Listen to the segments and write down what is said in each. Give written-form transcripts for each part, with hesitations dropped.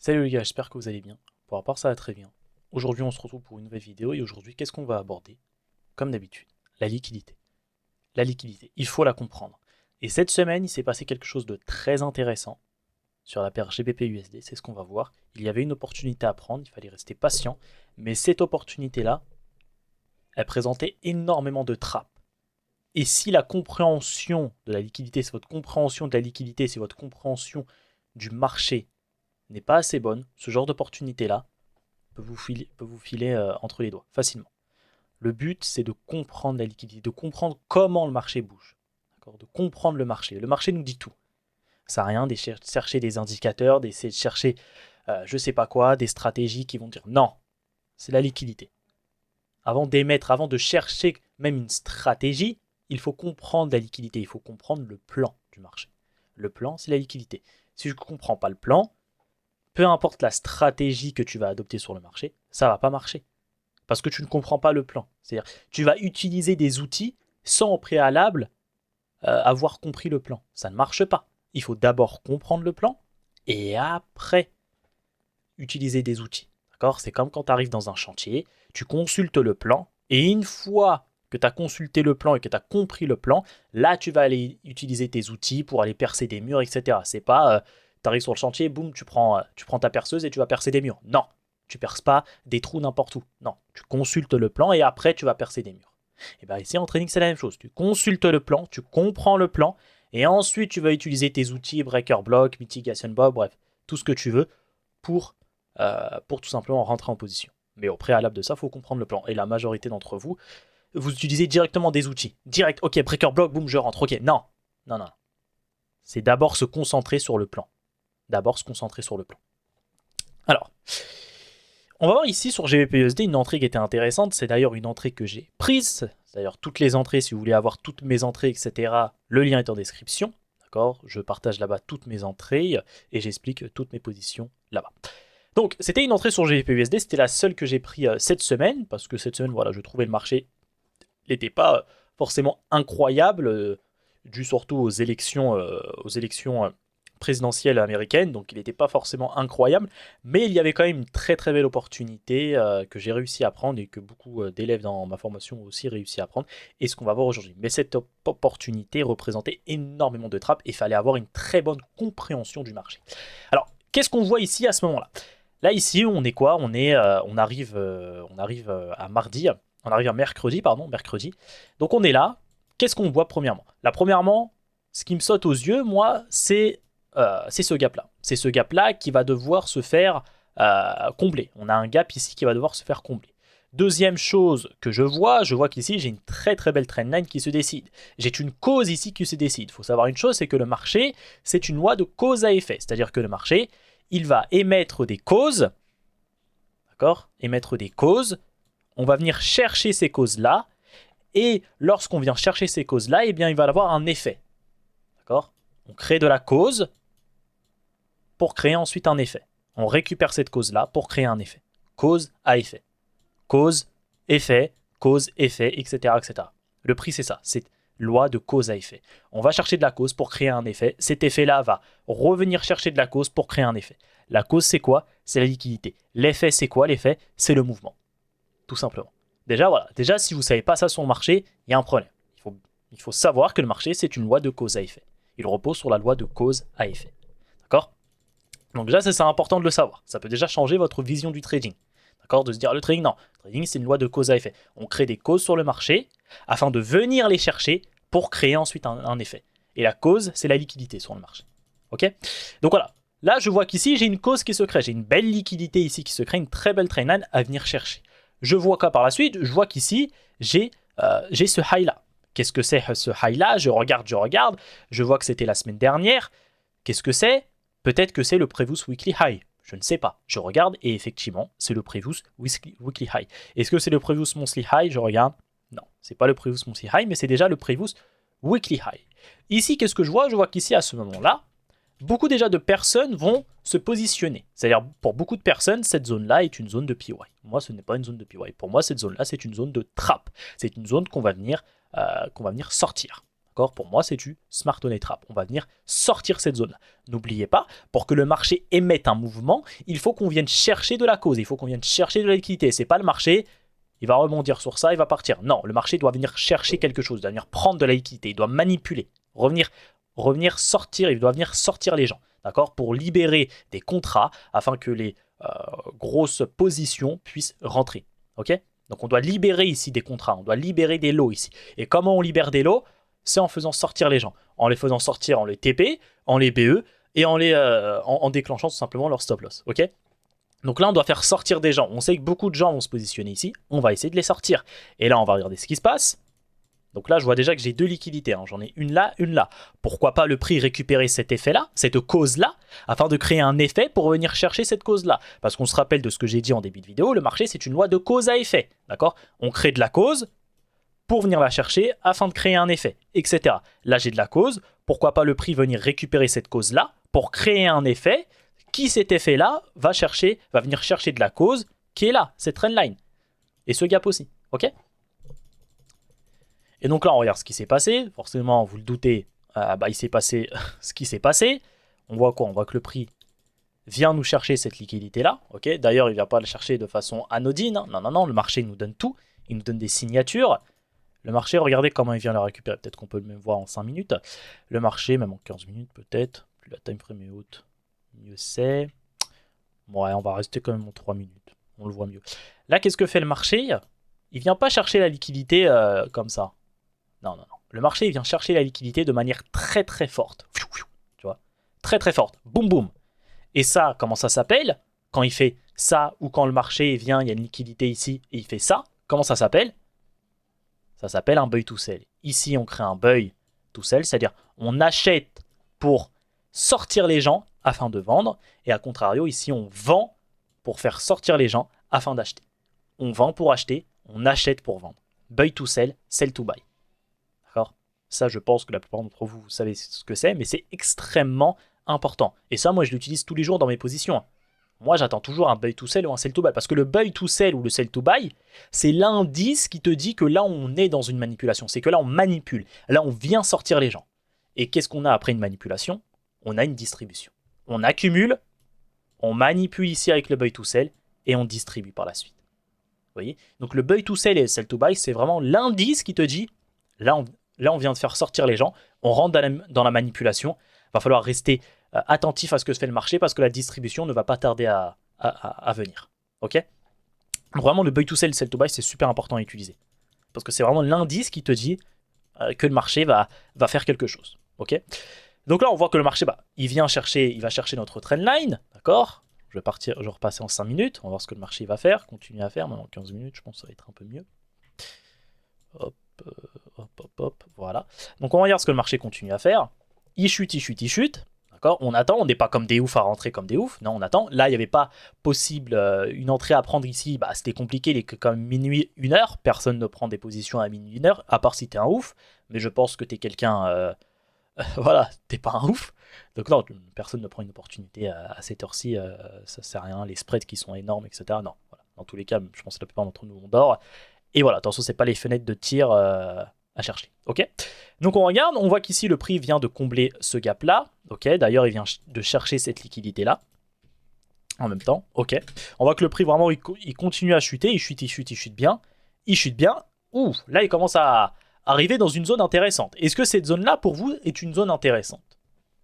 Salut les gars, j'espère que vous allez bien. Pour ma part, ça va très bien. Aujourd'hui, on se retrouve pour une nouvelle vidéo et aujourd'hui, qu'est-ce qu'on va aborder? Comme d'habitude, la liquidité. La liquidité, il faut la comprendre. Et cette semaine, il s'est passé quelque chose de très intéressant sur la paire GBP-USD, c'est ce qu'on va voir. Il y avait une opportunité à prendre, il fallait rester patient, mais cette opportunité-là, elle présentait énormément de trappes. Et si la compréhension de la liquidité, c'est votre compréhension de la liquidité, c'est votre compréhension du marché n'est pas assez bonne, ce genre d'opportunité-là peut vous filer entre les doigts facilement. Le but, c'est de comprendre la liquidité, de comprendre comment le marché bouge, de comprendre le marché. Le marché nous dit tout. Ça n'a rien de chercher des indicateurs, d'essayer de chercher je sais pas quoi, des stratégies qui vont dire non, c'est la liquidité. Avant d'émettre, avant de chercher même une stratégie, il faut comprendre la liquidité, il faut comprendre le plan du marché. Le plan, c'est la liquidité. Si je ne comprends pas le plan, peu importe la stratégie que tu vas adopter sur le marché, ça ne va pas marcher. Parce que tu ne comprends pas le plan. C'est-à-dire, tu vas utiliser des outils sans au préalable avoir compris le plan. Ça ne marche pas. Il faut d'abord comprendre le plan et après utiliser des outils. D'accord? C'est comme quand tu arrives dans un chantier, tu consultes le plan et une fois que tu as consulté le plan et que tu as compris le plan, là tu vas aller utiliser tes outils pour aller percer des murs, etc. C'est pas tu arrives sur le chantier, boum, tu prends ta perceuse et tu vas percer des murs. Non, tu perces pas des trous n'importe où. Non, tu consultes le plan et après tu vas percer des murs. Et bien ici en training c'est la même chose. Tu consultes le plan, tu comprends le plan et ensuite tu vas utiliser tes outils, breaker block, mitigation bob, bref, tout ce que tu veux pour tout simplement rentrer en position. Mais au préalable de ça, il faut comprendre le plan. Et la majorité d'entre vous, vous utilisez directement des outils. Direct, ok, breaker block, boum, je rentre. Ok, non, non, non. C'est d'abord se concentrer sur le plan. D'abord se concentrer sur le plan. Alors, on va voir ici sur GBP-USD une entrée qui était intéressante. C'est d'ailleurs une entrée que j'ai prise. C'est d'ailleurs toutes les entrées, si vous voulez avoir toutes mes entrées, etc., le lien est en description. D'accord? Je partage là-bas toutes mes entrées et j'explique toutes mes positions là-bas. Donc, c'était une entrée sur GBP-USD, c'était la seule que j'ai pris cette semaine, parce que cette semaine, voilà, je trouvais le marché n'était pas forcément incroyable, dû surtout aux élections présidentielles américaines, donc il n'était pas forcément incroyable, mais il y avait quand même une très très belle opportunité que j'ai réussi à prendre et que beaucoup d'élèves dans ma formation ont aussi réussi à prendre, et ce qu'on va voir aujourd'hui. Mais cette opportunité représentait énormément de trappes et il fallait avoir une très bonne compréhension du marché. Alors, qu'est-ce qu'on voit ici à ce moment-là? Là, ici, on est quoi? On arrive à mardi, on arrive à mercredi, pardon, mercredi. Donc on est là. Qu'est-ce qu'on voit premièrement? Là, premièrement, ce qui me saute aux yeux, moi, c'est ce gap-là. C'est ce gap-là qui va devoir se faire combler. On a un gap ici qui va devoir se faire combler. Deuxième chose que je vois qu'ici, j'ai une très très belle trendline qui se décide. J'ai une cause ici qui se décide. Il faut savoir une chose, c'est que le marché, c'est une loi de cause à effet. C'est-à-dire que le marché, il va émettre des causes, d'accord? Émettre des causes, on va venir chercher ces causes-là, et lorsqu'on vient chercher ces causes-là, eh bien, il va avoir un effet, d'accord? On crée de la cause pour créer ensuite un effet. On récupère cette cause-là pour créer un effet. Cause à effet. Cause, effet, etc., etc. Le prix, c'est ça, c'est loi de cause à effet. On va chercher de la cause pour créer un effet. Cet effet-là va revenir chercher de la cause pour créer un effet. La cause, c'est quoi? C'est la liquidité. L'effet, c'est quoi? L'effet, c'est le mouvement. Tout simplement. Déjà, voilà. Déjà, si vous ne savez pas ça sur le marché, il y a un problème. Il faut savoir que le marché, c'est une loi de cause à effet. Il repose sur la loi de cause à effet. D'accord? Donc déjà, c'est important de le savoir. Ça peut déjà changer votre vision du trading. D'accord? De se dire, le trading, non. Le trading, c'est une loi de cause à effet. On crée des causes sur le marché afin de venir les chercher pour créer ensuite un effet. Et la cause, c'est la liquidité sur le marché. Ok? Donc voilà. Là, je vois qu'ici, j'ai une cause qui se crée. J'ai une belle liquidité ici qui se crée, une très belle trendline à venir chercher. Je vois quoi par la suite? Je vois qu'ici, j'ai ce high-là. Qu'est-ce que c'est ce high-là? Je regarde. Je vois que c'était la semaine dernière. Qu'est-ce que c'est? Peut-être que c'est le Previous Weekly High. Je ne sais pas. Je regarde et effectivement, c'est le Previous Weekly High. Est-ce que c'est le Previous Monthly High? Je regarde. Non, c'est pas le Previous Monthly High, mais c'est déjà le Previous Weekly High. Ici, qu'est-ce que je vois? Je vois qu'ici, à ce moment-là, beaucoup déjà de personnes vont se positionner. C'est-à-dire, pour beaucoup de personnes, cette zone-là est une zone de PY. Moi, ce n'est pas une zone de PY. Pour moi, cette zone-là, c'est une zone de trap. C'est une zone qu'on va venir sortir. D'accord? Pour moi, c'est du smart money trap. On va venir sortir cette zone-là. N'oubliez pas, pour que le marché émette un mouvement, il faut qu'on vienne chercher de la cause, il faut qu'on vienne chercher de la liquidité. C'est pas le marché, il va rebondir sur ça, il va partir. Non, le marché doit venir chercher quelque chose, il doit venir prendre de la liquidité, il doit manipuler, revenir sortir, il doit venir sortir les gens, d'accord? Pour libérer des contrats afin que les grosses positions puissent rentrer, ok? Donc on doit libérer ici des contrats, on doit libérer des lots ici. Et comment on libère des lots? C'est en faisant sortir les gens, en les faisant sortir en les TP, en les BE et en déclenchant tout simplement leur stop loss, ok? Donc là, on doit faire sortir des gens. On sait que beaucoup de gens vont se positionner ici. On va essayer de les sortir. Et là, on va regarder ce qui se passe. Donc là, je vois déjà que j'ai deux liquidités. Hein. J'en ai une là, une là. Pourquoi pas le prix récupérer cet effet-là, cette cause-là, afin de créer un effet pour venir chercher cette cause-là. Parce qu'on se rappelle de ce que j'ai dit en début de vidéo, le marché, c'est une loi de cause à effet. D'accord? On crée de la cause pour venir la chercher afin de créer un effet, etc. Là, j'ai de la cause. Pourquoi pas le prix venir récupérer cette cause-là pour créer un effet qui, cet effet-là, va venir chercher de la cause qui est là, cette trendline. Et ce gap aussi, ok? Et donc là, on regarde ce qui s'est passé. Forcément, vous le doutez, il s'est passé ce qui s'est passé. On voit quoi? On voit que le prix vient nous chercher cette liquidité-là, ok? D'ailleurs, il ne vient pas le chercher de façon anodine. Hein. Non, non, non, le marché nous donne tout. Il nous donne des signatures. Le marché, regardez comment il vient la récupérer. Peut-être qu'on peut le même voir en 5 minutes. Le marché, même en 15 minutes peut-être. Plus la time frame est haute, mieux c'est. Bon, ouais, on va rester quand même en 3 minutes. On le voit mieux. Là, qu'est-ce que fait le marché? Il vient pas chercher la liquidité comme ça. Non, non, non. Le marché, il vient chercher la liquidité de manière très, très forte. Tu vois? Très, très forte. Boum, boum. Et ça, comment ça s'appelle? Quand il fait ça ou quand le marché vient, il y a une liquidité ici et il fait ça. Comment ça s'appelle? Ça s'appelle un buy to sell. Ici, on crée un buy to sell, c'est-à-dire on achète pour sortir les gens afin de vendre. Et à contrario, ici, on vend pour faire sortir les gens afin d'acheter. On vend pour acheter, on achète pour vendre. Buy to sell, sell to buy. D'accord? Ça, je pense que la plupart d'entre vous, vous savez ce que c'est, mais c'est extrêmement important. Et ça, moi, je l'utilise tous les jours dans mes positions. Moi, j'attends toujours un buy to sell ou un sell to buy. Parce que le buy to sell ou le sell to buy, c'est l'indice qui te dit que là, on est dans une manipulation. C'est que là, on manipule. Là, on vient sortir les gens. Et qu'est-ce qu'on a après une manipulation? On a une distribution. On accumule, on manipule ici avec le buy to sell et on distribue par la suite. Vous voyez? Donc, le buy to sell et le sell to buy, c'est vraiment l'indice qui te dit, là, on vient de faire sortir les gens. On rentre dans la manipulation. Il va falloir rester attentif à ce que fait le marché parce que la distribution ne va pas tarder à venir. Ok? Donc vraiment, le buy to sell, sell to buy, c'est super important à utiliser. Parce que c'est vraiment l'indice qui te dit que le marché va faire quelque chose. Ok? Donc là, on voit que le marché, il va chercher notre trendline. D'accord? Je vais repasser en 5 minutes. On va voir ce que le marché va faire, continuer à faire. Même en 15 minutes, je pense que ça va être un peu mieux. Hop, hop. Voilà. Donc on va regarder ce que le marché continue à faire. Il chute. On attend, on n'est pas comme des oufs à rentrer comme des oufs. Non, on attend. Là, il n'y avait pas possible une entrée à prendre ici. C'était compliqué, il est comme minuit, 1h. Personne ne prend des positions à minuit, 1h, à part si t'es un ouf. Mais je pense que t'es quelqu'un... voilà, t'es pas un ouf. Donc non, personne ne prend une opportunité à cette heure-ci. Ça sert à rien. Les spreads qui sont énormes, etc. Non, voilà. Dans tous les cas, je pense que la plupart d'entre nous, on dort. Et voilà, attention, c'est pas les fenêtres de tir à chercher. Ok? Donc on regarde, on voit qu'ici le prix vient de combler ce gap là. Ok, d'ailleurs il vient de chercher cette liquidité là. En même temps, ok. On voit que le prix vraiment il continue à chuter, il chute bien. Il chute bien. Ouh, là il commence à arriver dans une zone intéressante. Est-ce que cette zone là pour vous est une zone intéressante?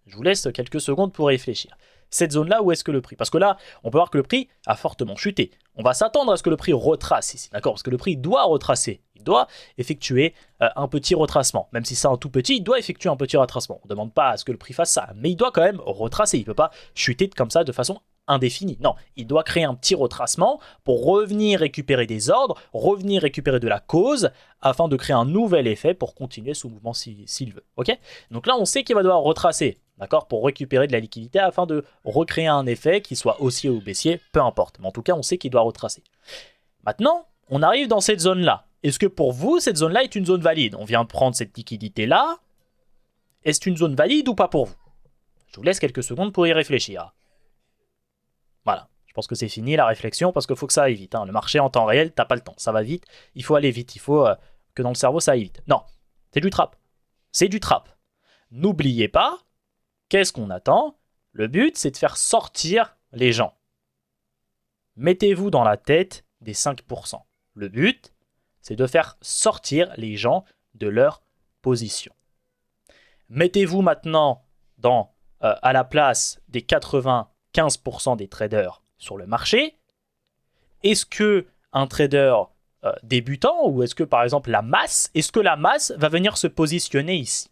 Je vous laisse quelques secondes pour réfléchir. Cette zone-là, où est-ce que le prix? Parce que là, on peut voir que le prix a fortement chuté. On va s'attendre à ce que le prix retrace ici, d'accord? Parce que le prix doit retracer. Il doit effectuer un petit retracement. Même si c'est un tout petit, il doit effectuer un petit retracement. On ne demande pas à ce que le prix fasse ça, mais il doit quand même retracer. Il ne peut pas chuter comme ça de façon indéfinie. Non, il doit créer un petit retracement pour revenir récupérer des ordres, revenir récupérer de la cause, afin de créer un nouvel effet pour continuer ce mouvement s'il veut. Ok? Donc là, on sait qu'il va devoir retracer. D'accord, pour récupérer de la liquidité afin de recréer un effet qui soit haussier ou baissier, peu importe. Mais en tout cas, on sait qu'il doit retracer. Maintenant, on arrive dans cette zone-là. Est-ce que pour vous, cette zone-là est une zone valide? On vient de prendre cette liquidité-là. Est-ce une zone valide ou pas pour vous? Je vous laisse quelques secondes pour y réfléchir. Voilà, je pense que c'est fini la réflexion parce qu'il faut que ça aille vite. Hein. Le marché en temps réel, t'as pas le temps. Ça va vite, il faut aller vite, il faut que dans le cerveau ça aille vite. Non, c'est du trap. C'est du trap. N'oubliez pas, qu'est-ce qu'on attend? Le but, c'est de faire sortir les gens. Mettez-vous dans la tête des 5%. Le but, c'est de faire sortir les gens de leur position. Mettez-vous maintenant à la place des 95% des traders sur le marché. Est-ce que un trader débutant ou est-ce que par exemple la masse va venir se positionner ici?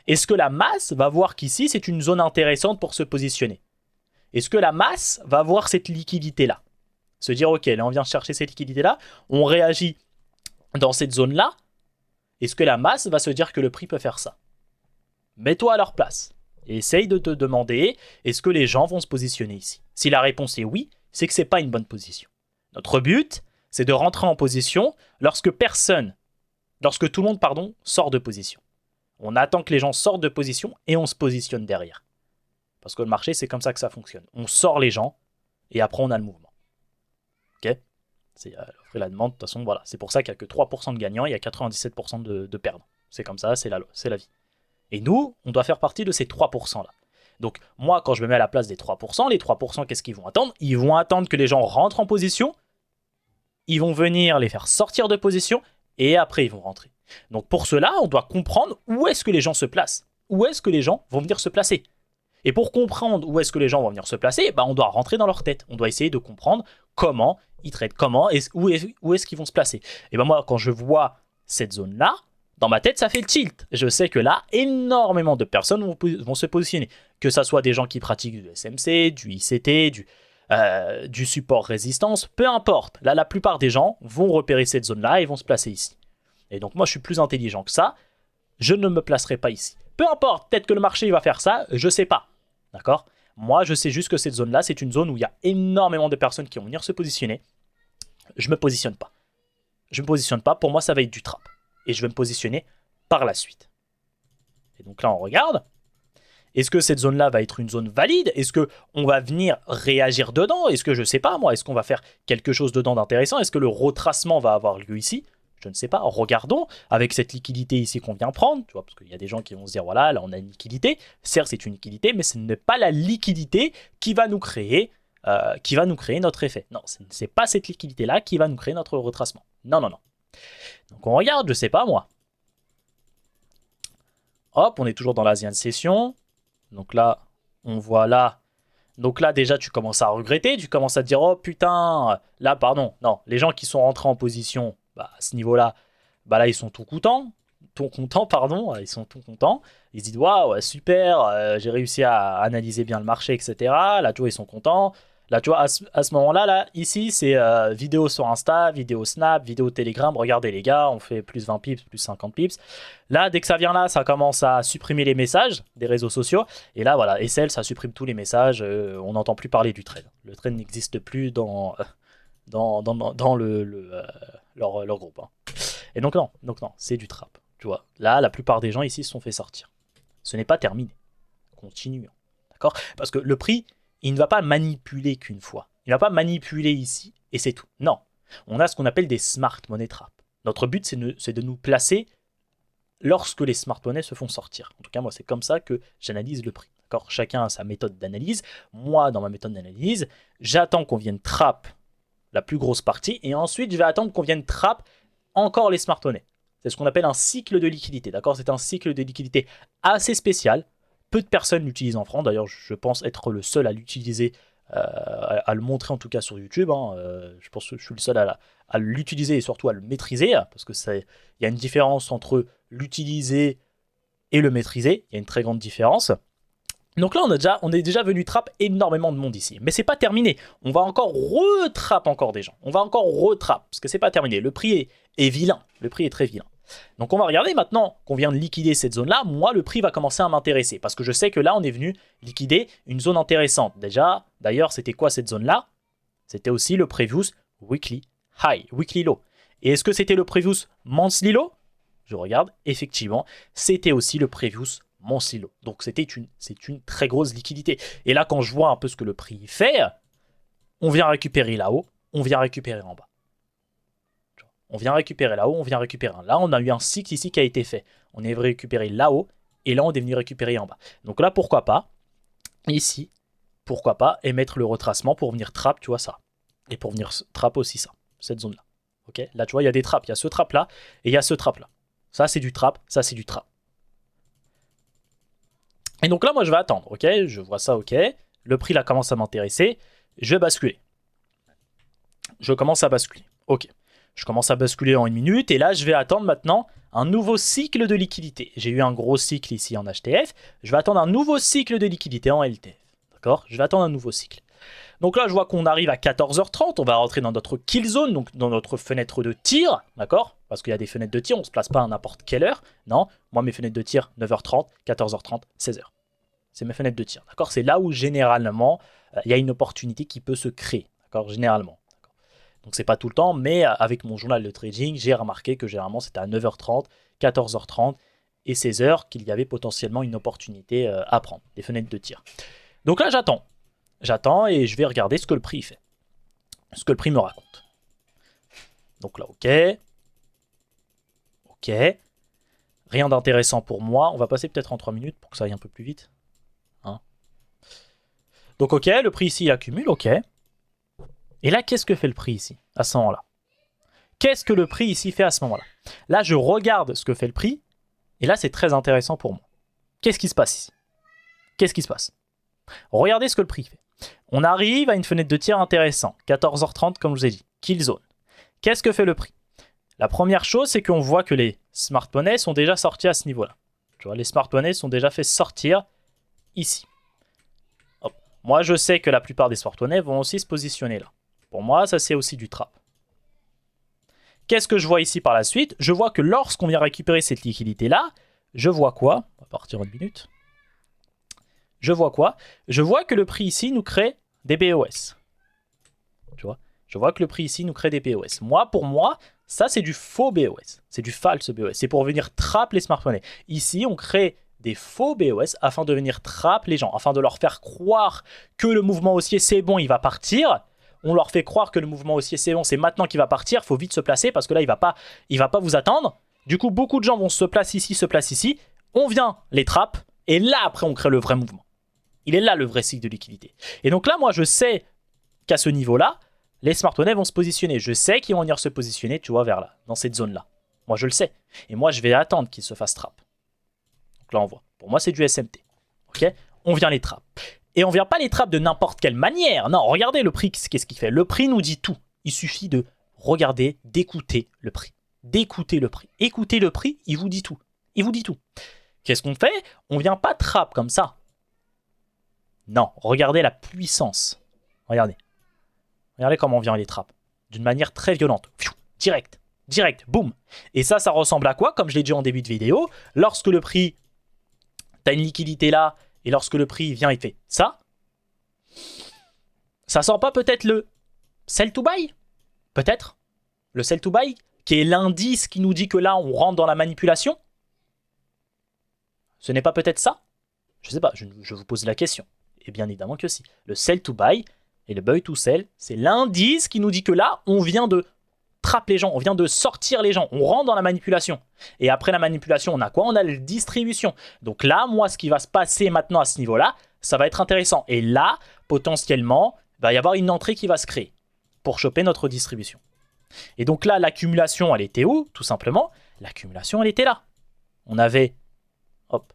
Est-ce que la masse va voir qu'ici c'est une zone intéressante pour se positionner? Est-ce que la masse va voir cette liquidité-là? Se dire ok, là on vient chercher cette liquidité-là, on réagit dans cette zone-là. Est-ce que la masse va se dire que le prix peut faire ça? Mets-toi à leur place et essaye de te demander est-ce que les gens vont se positionner ici? Si la réponse est oui, c'est que c'est pas une bonne position. Notre but, c'est de rentrer en position lorsque tout le monde sort de position. On attend que les gens sortent de position et on se positionne derrière. Parce que le marché, c'est comme ça que ça fonctionne. On sort les gens et après on a le mouvement. Ok? C'est l'offre et la demande. De toute façon, voilà. C'est pour ça qu'il n'y a que 3% de gagnants et il y a 97% de perdants. C'est comme ça, c'est la vie. Et nous, on doit faire partie de ces 3%-là. Donc, moi, quand je me mets à la place des 3%, les 3%, qu'est-ce qu'ils vont attendre? Ils vont attendre que les gens rentrent en position. Ils vont venir les faire sortir de position et après, ils vont rentrer. Donc, pour cela, on doit comprendre où est-ce que les gens se placent. Où est-ce que les gens vont venir se placer. Et pour comprendre où est-ce que les gens vont venir se placer, on doit rentrer dans leur tête. On doit essayer de comprendre comment ils traitent, où est-ce qu'ils vont se placer. Et moi, quand je vois cette zone-là, dans ma tête, ça fait le tilt. Je sais que là, énormément de personnes vont se positionner. Que ça soit des gens qui pratiquent du SMC, du ICT, du support résistance, peu importe. Là, la plupart des gens vont repérer cette zone-là et vont se placer ici. Et donc, moi, je suis plus intelligent que ça. Je ne me placerai pas ici. Peu importe, peut-être que le marché va faire ça, je ne sais pas. D'accord? Moi, je sais juste que cette zone-là, c'est une zone où il y a énormément de personnes qui vont venir se positionner. Je ne me positionne pas. Je ne me positionne pas. Pour moi, ça va être du trap. Et je vais me positionner par la suite. Et donc là, on regarde. Est-ce que cette zone-là va être une zone valide? Est-ce qu'on va venir réagir dedans? Est-ce que, je ne sais pas, moi, est-ce qu'on va faire quelque chose dedans d'intéressant? Est-ce que le retracement va avoir lieu ici? Je ne sais pas. Regardons avec cette liquidité ici qu'on vient prendre, tu vois, parce qu'il y a des gens qui vont se dire, voilà, là, on a une liquidité. Certes, c'est une liquidité, mais ce n'est pas la liquidité qui va nous créer notre effet. Non, ce n'est pas cette liquidité-là qui va nous créer notre retracement. Non, non, non. Donc, on regarde, je ne sais pas, moi. Hop, on est toujours dans l'Asian Session. Donc là, on voit là. Donc là, déjà, tu commences à regretter. Tu commences à te dire, oh putain, là, pardon. Non, les gens qui sont rentrés en position à ce niveau-là, là, ils sont tout contents. Ils sont tout contents. Ils se disent, waouh, super, j'ai réussi à analyser bien le marché, etc. Là, tu vois, ils sont contents. Là, tu vois, à ce moment-là, là, ici, c'est vidéo sur Insta, vidéo Snap, vidéo Telegram. Regardez, les gars, on fait plus 20 pips, plus 50 pips. Là, dès que ça vient là, ça commence à supprimer les messages des réseaux sociaux. Et là, voilà, SL, ça supprime tous les messages. On n'entend plus parler du trade. Le trade n'existe plus dans leur groupe. Hein. Et donc non, c'est du trap. Tu vois, là, la plupart des gens ici se sont fait sortir. Ce n'est pas terminé. Continuons. D'accord? Parce que le prix, il ne va pas manipuler qu'une fois. Il ne va pas manipuler ici et c'est tout. Non. On a ce qu'on appelle des smart money traps. Notre but, c'est de nous placer lorsque les smart monnaies se font sortir. En tout cas, moi, c'est comme ça que j'analyse le prix. D'accord? Chacun a sa méthode d'analyse. Moi, dans ma méthode d'analyse, j'attends qu'on vienne trap la plus grosse partie et ensuite, je vais attendre qu'on vienne trap encore les smart monnaies. C'est ce qu'on appelle un cycle de liquidité. D'accord? C'est un cycle de liquidité assez spécial. Peu de personnes l'utilisent en France. D'ailleurs, je pense être le seul à l'utiliser, à le montrer en tout cas sur YouTube. Hein. Je pense que je suis le seul à l'utiliser et surtout à le maîtriser. Parce qu'il y a une différence entre l'utiliser et le maîtriser. Il y a une très grande différence. Donc là, on est déjà venu trap énormément de monde ici. Mais c'est pas terminé. On va encore retrap encore des gens. On va encore retrap parce que c'est pas terminé. Le prix est vilain. Le prix est très vilain. Donc on va regarder maintenant qu'on vient de liquider cette zone-là. Moi, le prix va commencer à m'intéresser parce que je sais que là, on est venu liquider une zone intéressante. Déjà, d'ailleurs, c'était quoi cette zone-là? C'était aussi le previous weekly high, weekly low. Et est-ce que c'était le previous monthly low? Je regarde. Effectivement, c'était aussi le previous monthly low. Donc c'est une très grosse liquidité. Et là, quand je vois un peu ce que le prix fait, on vient récupérer là-haut, on vient récupérer en bas. On vient récupérer là-haut, on vient récupérer là. On a eu un cycle ici qui a été fait. On est venu récupérer là-haut et là on est venu récupérer en bas. Donc là pourquoi pas, ici, pourquoi pas, et mettre le retracement pour venir trap, tu vois ça. Et pour venir trap aussi ça, cette zone-là. Ok, là tu vois il y a des trappes, il y a ce trap là et il y a ce trap là. Ça c'est du trap, ça c'est du trap. Et donc là moi je vais attendre, ok, je vois ça, ok. Le prix là commence à m'intéresser, je vais basculer. Je commence à basculer, ok. Je commence à basculer en 1 minute et là je vais attendre maintenant un nouveau cycle de liquidité. J'ai eu un gros cycle ici en HTF, je vais attendre un nouveau cycle de liquidité en LTF. D'accord? Je vais attendre un nouveau cycle. Donc là je vois qu'on arrive à 14h30, on va rentrer dans notre kill zone, donc dans notre fenêtre de tir, d'accord? Parce qu'il y a des fenêtres de tir, on ne se place pas à n'importe quelle heure. Non, moi mes fenêtres de tir, 9h30, 14h30, 16h. C'est mes fenêtres de tir, d'accord? C'est là où généralement il y a une opportunité qui peut se créer, d'accord? Généralement. Donc c'est pas tout le temps, mais avec mon journal de trading, j'ai remarqué que généralement c'était à 9h30, 14h30 et 16h qu'il y avait potentiellement une opportunité à prendre, des fenêtres de tir. Donc là j'attends. J'attends et je vais regarder ce que le prix fait. Ce que le prix me raconte. Donc là, ok. Ok. Rien d'intéressant pour moi. On va passer peut-être en 3 minutes pour que ça aille un peu plus vite. Hein. Donc ok, le prix ici il accumule, ok. Et là, qu'est-ce que fait le prix ici, à ce moment-là? Qu'est-ce que le prix ici fait à ce moment-là? Là, je regarde ce que fait le prix, et là, c'est très intéressant pour moi. Qu'est-ce qui se passe ici? Qu'est-ce qui se passe? Regardez ce que le prix fait. On arrive à une fenêtre de tir intéressante, 14h30, comme je vous ai dit, kill zone. Qu'est-ce que fait le prix? La première chose, c'est qu'on voit que les smart monnaies sont déjà sortis à ce niveau-là. Tu vois, les smart monnaies sont déjà fait sortir ici. Hop. Moi, je sais que la plupart des smart monnaies vont aussi se positionner là. Pour moi, ça c'est aussi du trap. Qu'est-ce que je vois ici par la suite? Je vois que lorsqu'on vient récupérer cette liquidité-là, je vois quoi? On va partir en 1 minute. Je vois quoi? Je vois que le prix ici nous crée des BOS. Tu vois? Je vois que le prix ici nous crée des BOS. Moi, pour moi, ça c'est du faux BOS. C'est du false BOS. C'est pour venir trap les smart monnaies. Ici, on crée des faux BOS afin de venir trap les gens, afin de leur faire croire que le mouvement haussier c'est bon, il va partir. On leur fait croire que le mouvement haussier c'est bon, c'est maintenant qu'il va partir, il faut vite se placer parce que là il va pas vous attendre. Du coup, beaucoup de gens vont se placer ici, on vient les trap et là après on crée le vrai mouvement. Il est là le vrai cycle de liquidité. Et donc là, moi je sais qu'à ce niveau-là, les smart monnaies vont se positionner. Je sais qu'ils vont venir se positionner, tu vois, vers là, dans cette zone-là. Moi je le sais. Et moi je vais attendre qu'ils se fassent trap. Donc là on voit. Pour moi c'est du SMT. Ok? On vient les trap. Et on ne vient pas les trap de n'importe quelle manière. Non, regardez le prix, qu'est-ce qu'il fait? Le prix nous dit tout. Il suffit de regarder, d'écouter le prix. D'écouter le prix. Écoutez le prix, il vous dit tout. Il vous dit tout. Qu'est-ce qu'on fait? On ne vient pas trap comme ça. Non, regardez la puissance. Regardez. Regardez comment on vient les trap. D'une manière très violente. Direct. Direct. Boum. Et ça ressemble à quoi? Comme je l'ai dit en début de vidéo, lorsque le prix, tu as une liquidité là, et lorsque le prix vient, il fait ça. Ça sent pas peut-être le sell to buy? Peut-être. Le sell to buy, qui est l'indice qui nous dit que là, on rentre dans la manipulation. Ce n'est pas peut-être ça? Je sais pas, je vous pose la question. Et bien évidemment que si. Le sell to buy et le buy to sell, c'est l'indice qui nous dit que là, on vient de trap les gens, on vient de sortir les gens, on rentre dans la manipulation. Et après la manipulation, on a quoi? On a la distribution. Donc là, moi, ce qui va se passer maintenant à ce niveau-là, ça va être intéressant. Et là, potentiellement, il va y avoir une entrée qui va se créer pour choper notre distribution. Et donc là, l'accumulation, elle était où? Tout simplement, l'accumulation, elle était là. On avait, hop,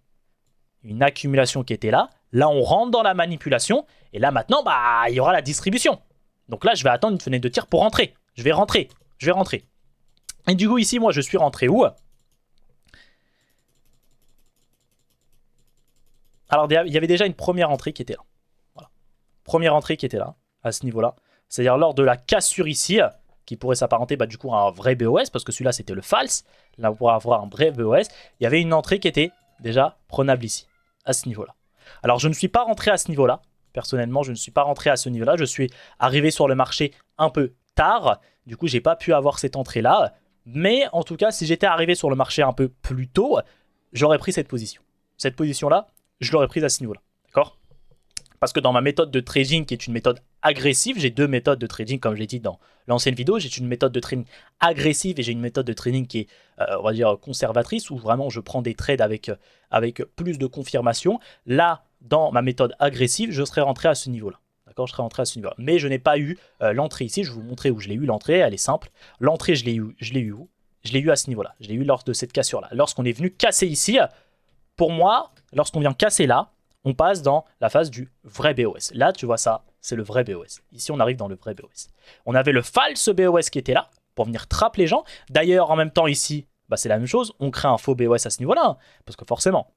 une accumulation qui était là. Là, on rentre dans la manipulation. Et là, maintenant, bah, il y aura la distribution. Donc là, je vais attendre une fenêtre de tir pour rentrer. Je vais rentrer. Et du coup, ici, moi, je suis rentré où? Alors, il y avait déjà une première entrée qui était là. Voilà. Première entrée qui était là, à ce niveau-là. C'est-à-dire lors de la cassure ici, qui pourrait s'apparenter du coup à un vrai BOS, parce que celui-là, c'était le false. Là, on pourrait avoir un vrai BOS. Il y avait une entrée qui était déjà prenable ici, à ce niveau-là. Alors, je ne suis pas rentré à ce niveau-là. Personnellement, je ne suis pas rentré à ce niveau-là. Je suis arrivé sur le marché un peu tard. Du coup, j'ai pas pu avoir cette entrée-là. Mais en tout cas, si j'étais arrivé sur le marché un peu plus tôt, j'aurais pris cette position. Cette position-là, je l'aurais prise à ce niveau-là. D'accord? Parce que dans ma méthode de trading, qui est une méthode agressive. J'ai deux méthodes de trading, comme je l'ai dit dans l'ancienne vidéo. J'ai une méthode de trading agressive et j'ai une méthode de trading qui est, on va dire, conservatrice, où vraiment je prends des trades avec plus de confirmation. Là, dans ma méthode agressive, je serais rentré à ce niveau-là. D'accord, je serais rentré à ce niveau-là. Mais je n'ai pas eu l'entrée ici. Je vais vous montrer où je l'ai eu. L'entrée, elle est simple. L'entrée, je l'ai eu où? Je l'ai eu à ce niveau-là. Je l'ai eu lors de cette cassure-là. Lorsqu'on est venu casser ici, pour moi, lorsqu'on vient casser là, on passe dans la phase du vrai BOS. Là, tu vois ça, c'est le vrai BOS. Ici, on arrive dans le vrai BOS. On avait le false BOS qui était là pour venir trapper les gens. D'ailleurs, en même temps, ici, bah, c'est la même chose. On crée un faux BOS à ce niveau-là. Hein, parce que forcément,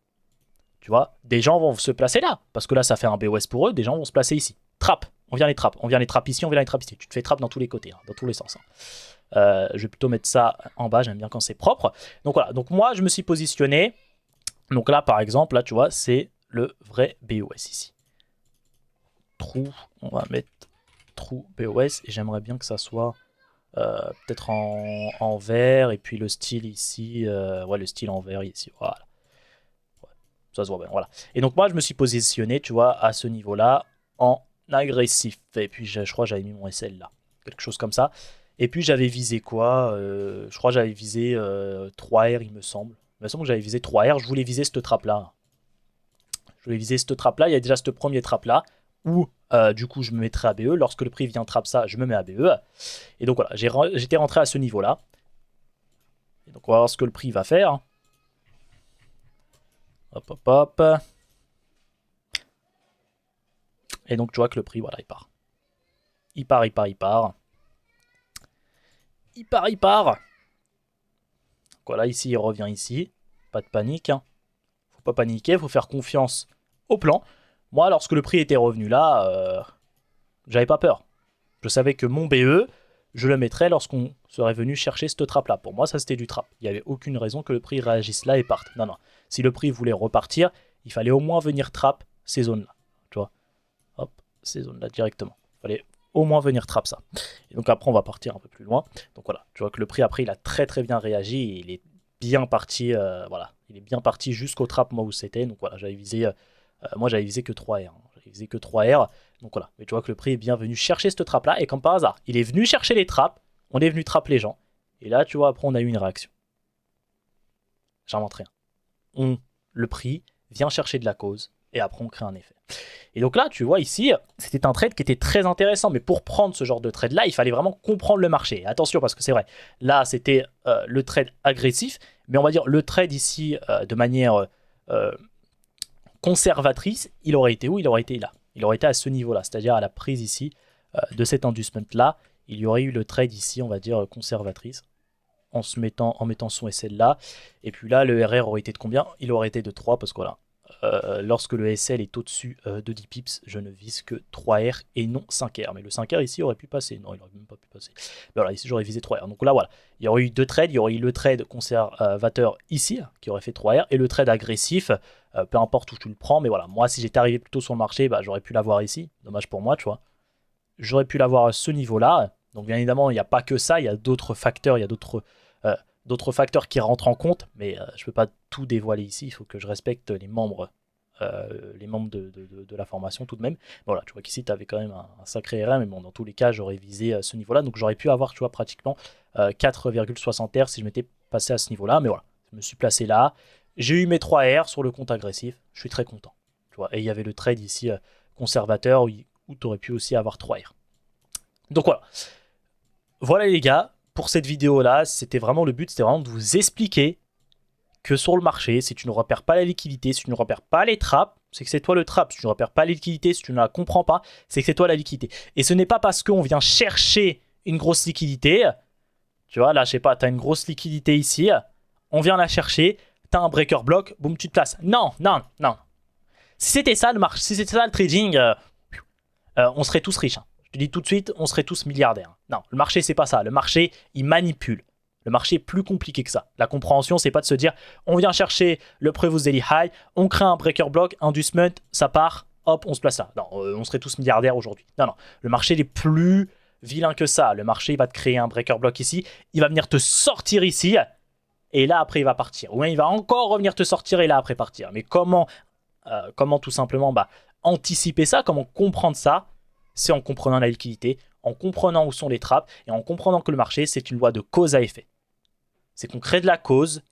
tu vois, des gens vont se placer là. Parce que là, ça fait un BOS pour eux. Des gens vont se placer ici. Trap. On vient les trap. On vient les trap ici, on vient les trap ici. Tu te fais trap dans tous les côtés, hein, dans tous les sens. Hein. Je vais plutôt mettre ça en bas. J'aime bien quand c'est propre. Donc voilà. Donc moi, je me suis positionné. Donc là, par exemple, là, tu vois, c'est le vrai BOS ici. True, on va mettre True BOS. Et j'aimerais bien que ça soit peut-être en vert. Et puis le style ici, ouais, le style en vert ici, voilà. Ouais, ça se voit bien, voilà. Et donc moi, je me suis positionné, tu vois, à ce niveau-là, en agressif. Et puis je crois que j'avais mis mon SL là, quelque chose comme ça. Et puis j'avais visé quoi je crois que j'avais visé 3R, il me semble. Il me semble que j'avais visé 3R, je voulais viser cette trappe là. Je voulais viser cette trappe là, il y a déjà ce premier trappe là, où du coup je me mettrai à BE. Lorsque le prix vient trappe ça, je me mets à BE. Et donc voilà, j'étais rentré à ce niveau là. Et donc on va voir ce que le prix va faire. Hop hop hop. Et donc tu vois que le prix, voilà, il part. Il part, il part, il part. Il part, il part. Donc voilà, ici, il revient ici. Pas de panique. Hein. Faut pas paniquer, faut faire confiance au plan. Moi, lorsque le prix était revenu là, j'avais pas peur. Je savais que mon BE, je le mettrais lorsqu'on serait venu chercher cette trappe-là. Pour moi, ça, c'était du trap. Il n'y avait aucune raison que le prix réagisse là et parte. Non, non. Si le prix voulait repartir, il fallait au moins venir trap ces zones-là. Tu vois. Hop, ces zones-là directement. Il fallait au moins venir trap ça. Et donc après, on va partir un peu plus loin. Donc voilà, tu vois que le prix après, il a très très bien réagi. Et il est bien parti, voilà. Il est bien parti jusqu'au trap, moi, où c'était. Donc voilà, j'avais visé, moi, j'avais visé que 3R. Hein. J'avais visé que 3R. Donc voilà, mais tu vois que le prix est bien venu chercher cette trappe-là. Et comme par hasard, il est venu chercher les trappes. On est venu trapper les gens. Et là, tu vois, après, on a eu une réaction. J'invente rien. Le prix vient chercher de la cause. Et après, on crée un effet. Et donc là, tu vois ici, c'était un trade qui était très intéressant. Mais pour prendre ce genre de trade-là, il fallait vraiment comprendre le marché. Attention, parce que c'est vrai, là, c'était le trade agressif. Mais on va dire le trade ici, de manière conservatrice, il aurait été où? Il aurait été là. Il aurait été à ce niveau-là, c'est-à-dire à la prise ici de cet inducement-là. Il y aurait eu le trade ici, on va dire, conservatrice. En mettant son SL là. Et puis là, le RR aurait été de combien? Il aurait été de 3, parce que voilà. Lorsque le SL est au-dessus de 10 pips, je ne vise que 3R et non 5R. Mais le 5R ici aurait pu passer. Non, il n'aurait même pas pu passer. Mais voilà, ici j'aurais visé 3R. Donc là, voilà. Il y aurait eu deux trades. Il y aurait eu le trade conservateur ici, qui aurait fait 3R, et le trade agressif, peu importe où tu le prends. Mais voilà, moi, si j'étais arrivé plus tôt sur le marché, bah, j'aurais pu l'avoir ici. Dommage pour moi, tu vois. J'aurais pu l'avoir à ce niveau-là. Donc bien évidemment, il n'y a pas que ça. Il y a d'autres facteurs. Il y a d'autres facteurs qui rentrent en compte, mais je ne peux pas tout dévoiler ici, il faut que je respecte les membres de la formation tout de même. Voilà, tu vois qu'ici tu avais quand même un sacré RM, mais bon, dans tous les cas, j'aurais visé ce niveau-là, donc j'aurais pu avoir, tu vois, pratiquement 4,60 R si je m'étais passé à ce niveau-là, mais voilà, je me suis placé là, j'ai eu mes 3 R sur le compte agressif, je suis très content, tu vois, et il y avait le trade ici conservateur où tu aurais pu aussi avoir 3 R. Donc voilà les gars, pour cette vidéo là, c'était vraiment le but, c'était vraiment de vous expliquer que sur le marché, si tu ne repères pas la liquidité, si tu ne repères pas les trappes, c'est que c'est toi le trap. Si tu ne repères pas la liquidité, si tu ne la comprends pas, c'est que c'est toi la liquidité. Et ce n'est pas parce qu'on vient chercher une grosse liquidité, tu vois, là, je sais pas, tu as une grosse liquidité ici, on vient la chercher, tu as un breaker block, boum, tu te places. Non, non, non. Si c'était ça le marché, si c'était ça le trading, on serait tous riches. Hein. Je te dis tout de suite, on serait tous milliardaires. Non, le marché, c'est pas ça. Le marché, il manipule. Le marché est plus compliqué que ça. La compréhension, c'est pas de se dire, on vient chercher le Previous Daily High, on crée un breaker block, inducement, ça part, hop, on se place là. Non, on serait tous milliardaires aujourd'hui. Non, non. Le marché, il est plus vilain que ça. Le marché, il va te créer un breaker block ici, il va venir te sortir ici, et là, après, il va partir. Ou bien il va encore revenir te sortir, et là, après, partir. Mais comment tout simplement anticiper ça, comment comprendre ça? c'est en comprenant la liquidité, en comprenant où sont les trappes et en comprenant que le marché, c'est une loi de cause à effet. C'est qu'on crée de la cause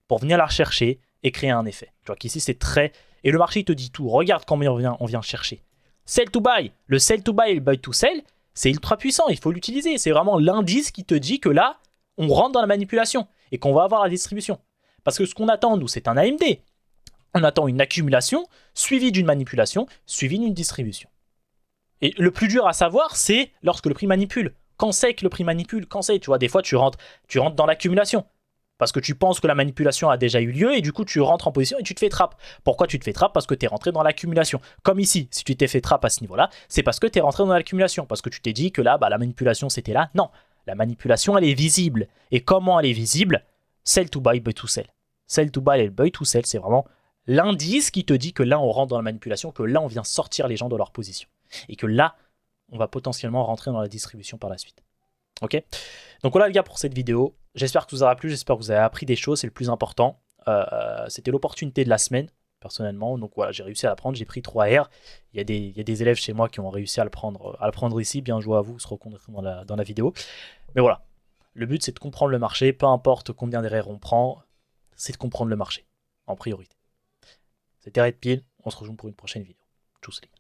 pour venir la rechercher et créer un effet. Tu vois qu'ici, c'est très... Et le marché, il te dit tout. Regarde combien on vient chercher. Sell to buy. Le sell to buy et le buy to sell, c'est ultra puissant. Il faut l'utiliser. C'est vraiment l'indice qui te dit que là, on rentre dans la manipulation et qu'on va avoir la distribution. Parce que ce qu'on attend, nous, c'est un AMD. On attend une accumulation suivie d'une manipulation, suivie d'une distribution. Et le plus dur à savoir, c'est lorsque le prix manipule. Quand c'est que le prix manipule? Quand c'est? Tu vois, des fois, tu rentres dans l'accumulation. Parce que tu penses que la manipulation a déjà eu lieu et du coup, tu rentres en position et tu te fais trappe. Pourquoi tu te fais trappe? Parce que tu es rentré dans l'accumulation. Comme ici, si tu t'es fait trappe à ce niveau-là, c'est parce que tu es rentré dans l'accumulation. Parce que tu t'es dit que là, la manipulation, c'était là. Non, la manipulation, elle est visible. Et comment elle est visible? Sell to buy, buy to sell. Sell to buy et buy to sell, c'est vraiment l'indice qui te dit que là, on rentre dans la manipulation, que là, on vient sortir les gens de leur position. Et que là, on va potentiellement rentrer dans la distribution par la suite. Ok? Donc voilà les gars pour cette vidéo. J'espère que ça vous aura plu, j'espère que vous avez appris des choses, c'est le plus important. C'était l'opportunité de la semaine, personnellement. Donc voilà, j'ai réussi à l'apprendre, j'ai pris 3R. Il y a des élèves chez moi qui ont réussi à le prendre ici. Bien joué à vous, se reconnaître dans la vidéo. Mais voilà, le but c'est de comprendre le marché, peu importe combien d'erreurs on prend, c'est de comprendre le marché, en priorité. C'était Red Pill, on se rejoint pour une prochaine vidéo. Tchuss les gars.